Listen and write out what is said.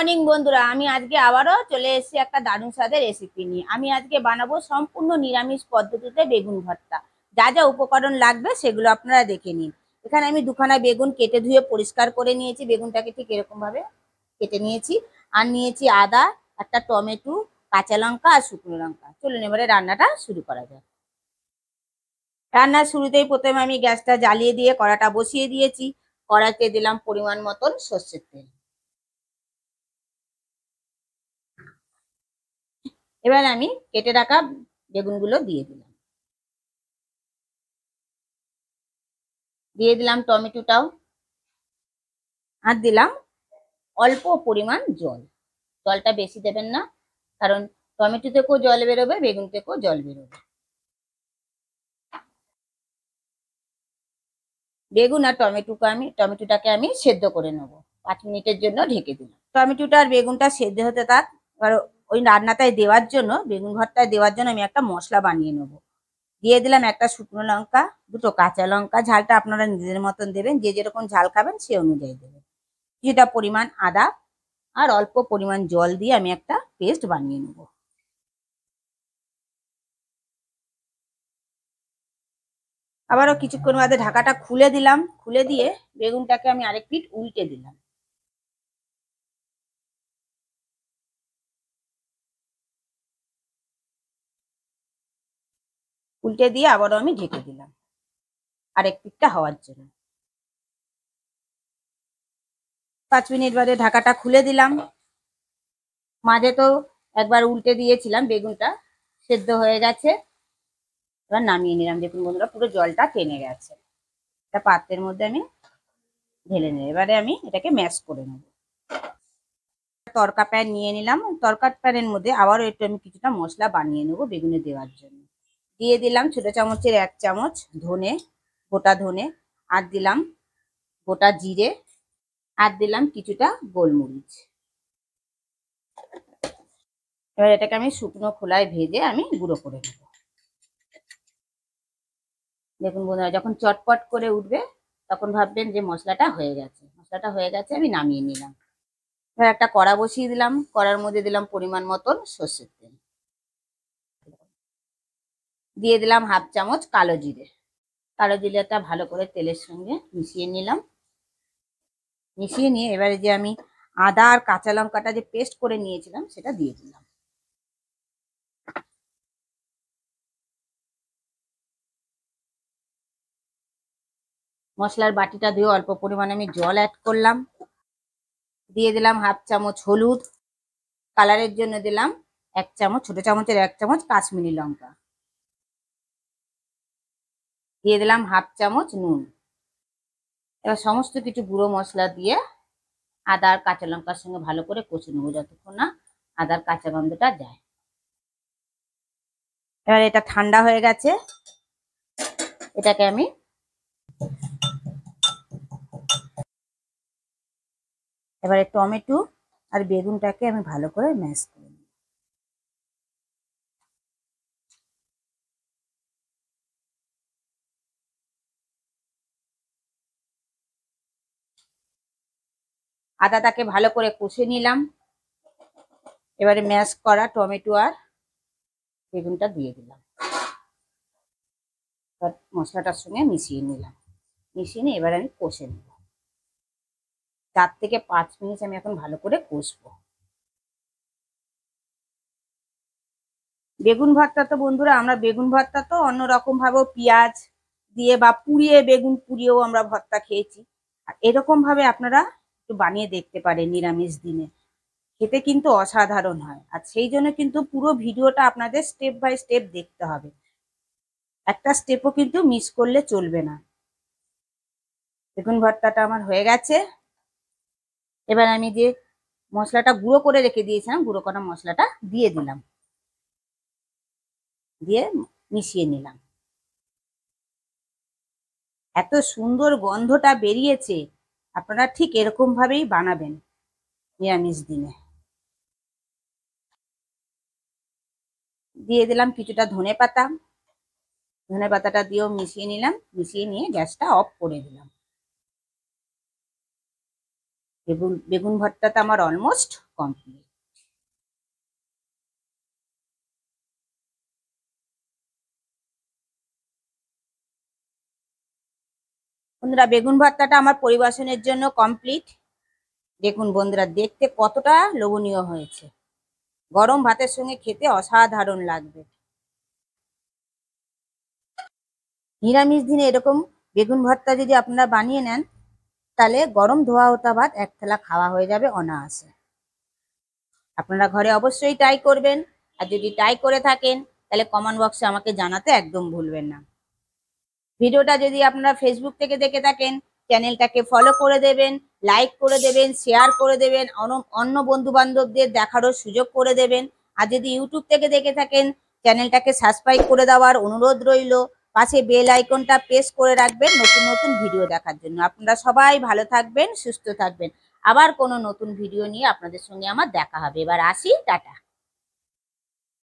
Morning বন্ধুরা, আমি আজকে আবারও চলে এসেছি একটা দারুণ স্বাদের রেসিপি নিয়ে। আমি আজকে বানাবো সম্পূর্ণ নিরামিষ পদ্ধতিতে বেগুন ভর্তা। যা যা উপকরণ লাগবে সেগুলো আপনারা দেখে নিন। এখানে আমি দুখানা বেগুন কেটে ধুয়ে পরিষ্কার করে নিয়েছি। বেগুনটাকে ঠিক এরকম ভাবে কেটে নিয়েছি। আর নিয়েছি আদা, একটা টমেটো, কাঁচা লঙ্কা আর শুকনো লঙ্কা। চলুন এবারে রান্নাটা শুরু করা যাক। রান্নার শুরুতেই প্রথমে আমি গ্যাসটা জ্বালিয়ে দিয়ে কড়াটা বসিয়ে দিয়েছি। কড়াইতে দিলাম পরিমাণ মতন সর্ষের তেল। এবার আমি কেটে রাখা বেগুনগুলো দিয়ে দিলাম টমেটোটাও। আর দিলাম অল্প পরিমাণ জল। জলটা বেশি দেবেন না, কারণ টমেটো থেকেও জল বেরোবে, বেগুন থেকেও জল বেরোবে। বেগুন আর টমেটোটাকে আমি সেদ্ধ করে নেবো। 5 মিনিটের জন্য ঢেকে দিলাম। টমেটোটা আর বেগুনটা সেদ্ধ হতে থাক। এবার ওই রান্নাটায় দেওয়ার জন্য, বেগুন ভর্তায় দেওয়ার জন্য আমি একটা মশলা বানিয়ে নেবো। দিয়ে দিলাম একটা শুকনো লঙ্কা, দুটো কাঁচা লঙ্কা। ঝালটা আপনারা নিজেদের মতন দেবেন, যে যেরকম ঝাল খাবেন সে অনুযায়ী দেবেন। কিছুটা পরিমাণ আদা আর অল্প পরিমাণ জল দিয়ে আমি একটা পেস্ট বানিয়ে নেব। আবারও কিছুক্ষণ বাদে ঢাকাটা খুলে দিলাম। খুলে দিয়ে বেগুনটাকে আমি আরেক পিঠ উল্টে দিলাম। উল্টে দিয়ে আবারও আমি ঢেকে দিলাম আরেক পিঠটা হওয়ার জন্য। 5 মিনিট বাদে ঢাকাটা খুলে দিলাম। মাঝে তো একবার উল্টে দিয়েছিলাম, বেগুনটা সেদ্ধ হয়ে গেছে। এবার নামিয়ে নিলাম। দেখুন বন্ধুরা, পুরো জলটা টেনে গেছে। একটা পাত্রের মধ্যে আমি ঢেলে নেব। এবারে আমি এটাকে ম্যাশ করে নেব। তরকা প্যান নিয়ে নিলাম। তরকা প্যানের মধ্যে আবারও একটু আমি কিছুটা মশলা বানিয়ে নেব বেগুনে দেওয়ার জন্য। দিয়ে দিলাম ছোট চামচের 1 চামচ ধনে, গোটা ধনে। আর দিলাম গোটা জিরে। আর দিলাম কিছুটা গোলমরিচ। এবার এটাকে আমি শুকনো খোলায় ভেজে আমি গুঁড়ো করে নেব। দেখুন বন্ধুরা, যখন চটপট করে উঠবে তখন ভাববেন যে মশলাটা হয়ে গেছে। মশলাটা হয়ে গেছে, আমি নামিয়ে নিলাম। এবার একটা কড়া বসিয়ে দিলাম। কড়ার মধ্যে দিলাম পরিমাণ মতন সর্ষের তেল। দিয়ে দিলাম 1/2 চামচ কালো জিরে। কালো জিরাটা ভালো করে তেলের সঙ্গে মিশিয়ে নিলাম। মিশিয়ে নিয়ে এবারে যে আমি আদা আর কাঁচা লঙ্কাটা যে পেস্ট করে নিয়েছিলাম সেটা দিয়ে দিলাম। মশলার বাটিটা দিয়ে অল্প পরিমাণে আমি জল অ্যাড করলাম। দিয়ে দিলাম 1/2 চামচ হলুদ। কালারের জন্য দিলাম 1 চামচ, ছোট চামচের 1 চামচ কাশ্মীরি লঙ্কা। দিয়ে দিলাম 1/2 চামচ নুন। এবার সমস্ত কিছু গুঁড়ো মশলা দিয়ে আদা আর কাঁচা লঙ্কার সঙ্গে ভালো করে কষে নেবো, যতক্ষণ না আদার কাঁচা গন্ধটা যায়। এবার এটা ঠান্ডা হয়ে গেছে। এটাকে আমি এবারে টমেটো আর বেগুনটাকে আমি ভালো করে ম্যাশ করে নেব। আদাটাকে ভালো করে কষে নিলাম। এবারে ম্যাশ করা টমেটো আর বেগুনটা দিয়ে দিলাম। মশলাটার সঙ্গে মিশিয়ে নিলাম। মিশিয়ে নিয়ে এবার আমি কষে নেব। 4 থেকে 5 মিনিট আমি এখন ভালো করে কষবো। বেগুন ভর্তা তো বন্ধুরা, আমরা বেগুন ভর্তা তো অন্যরকম ভাবেও পেঁয়াজ দিয়ে বা পুড়িয়ে, বেগুন পুড়িয়েও আমরা ভর্তা খেয়েছি। আর এরকম ভাবে আপনারা একটু বানিয়ে দেখতে পারেন নিরামিষ দিনে। খেতে কিন্তু অসাধারণ হয়। আর সেই জন্য কিন্তু পুরো ভিডিওটা আপনাদের স্টেপ বাই স্টেপ দেখতে হবে। একটা স্টেপও কিন্তু মিস করলে চলবে না। বেগুন ভর্তাটা আমার হয়ে গেছে। এবার আমি যে মশলাটা গুঁড়ো করে রেখে দিয়েছিলাম, গুঁড়ো করা মশলাটা দিয়ে দিলাম। দিয়ে মিশিয়ে নিলাম। এত সুন্দর গন্ধটা বেরিয়েছে। আপনারা ঠিক এরকম ভাবেই বানাবেন নিরামিষ দিনে। দিয়ে দিলাম কিছুটা ধনে পাতা। ধনে পাতাটা দিয়েও মিশিয়ে নিলাম। মিশিয়ে নিয়ে গ্যাসটা অফ করে দিলাম। বেগুন ভর্তাটা আমার অলমোস্ট কমপ্লিট। বন্ধুরা, বেগুন ভর্তাটা আমার পরিবেশনের জন্য কমপ্লিট। দেখুন বন্ধুরা, দেখতে কতটা লোভনীয় হয়েছে। গরম ভাতের সঙ্গে খেতে অসাধারণ লাগবে। নিরামিষ দিনে এরকম বেগুন ভর্তা যদি আপনারা বানিয়ে নেন, তাহলে গরম ধোয়া ওঠা ভাত এক থালা খাওয়া হয়ে যাবে অনায়াসে। আপনারা ঘরে অবশ্যই ট্রাই করবেন, আর যদি ট্রাই করে থাকেন তাহলে কমেন্ট বক্সে আমাকে জানাতে একদম ভুলবেন না। ভিডিওটা যদি আপনারা ফেসবুক থেকে দেখে থাকেন, চ্যানেলটাকে ফলো করে দেবেন, লাইক করে দেবেন, শেয়ার করে দেবেন, অন্য বন্ধু বান্ধবদের দেখারও সুযোগ করে দেবেন। আর যদি ইউটিউব থেকে দেখে থাকেন, চ্যানেলটাকে সাবস্ক্রাইব করে দেওয়ার অনুরোধ রইল। পাশে বেল আইকনটা প্রেস করে রাখবেন নতুন নতুন ভিডিও দেখার জন্য। আপনারা সবাই ভালো থাকবেন, সুস্থ থাকবেন। আবার কোনো নতুন ভিডিও নিয়ে আপনাদের সঙ্গে আমার দেখা হবে। এবার আসি, টাটা।